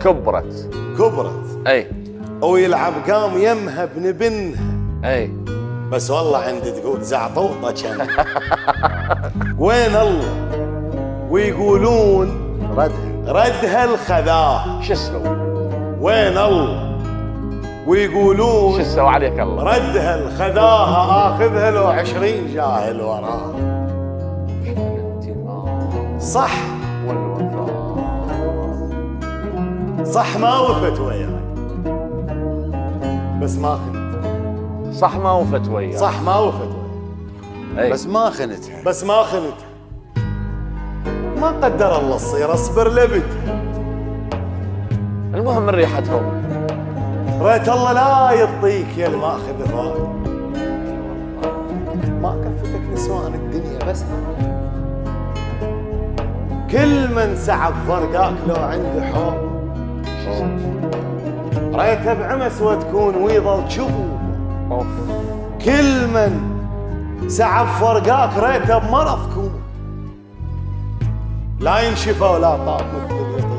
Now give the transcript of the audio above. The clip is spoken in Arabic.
كبرت اي ويلعب قام يمها ابن بنها. اي بس والله عندي تقول زعطوطه كان. وين الله ويقولون ردها الخذاه. شو اسوي؟ وين الله ويقولون شو اسوي عليك الله؟ ردها الخذاها اخذها لو 20 جاهل وراه. صح والوفاء صح ما وفت وياي بس ما خنت. صح ما وفت وياك. صح ما وفت وياي أي. بس ما خنتها. ما قدر الله تصير اصبر لبدها. المهم من ريحتهم. ريت الله لا يعطيك يا الماخذ الراي. ما كفتك نسوان الدنيا بس كل من سعد فرقاك لو عنده حب. ريته بعمس وتكون ويظل شبوب. اوف كل من سعد فرقاك ريته بمرض كون. لا ينشفى ولا طاب مثل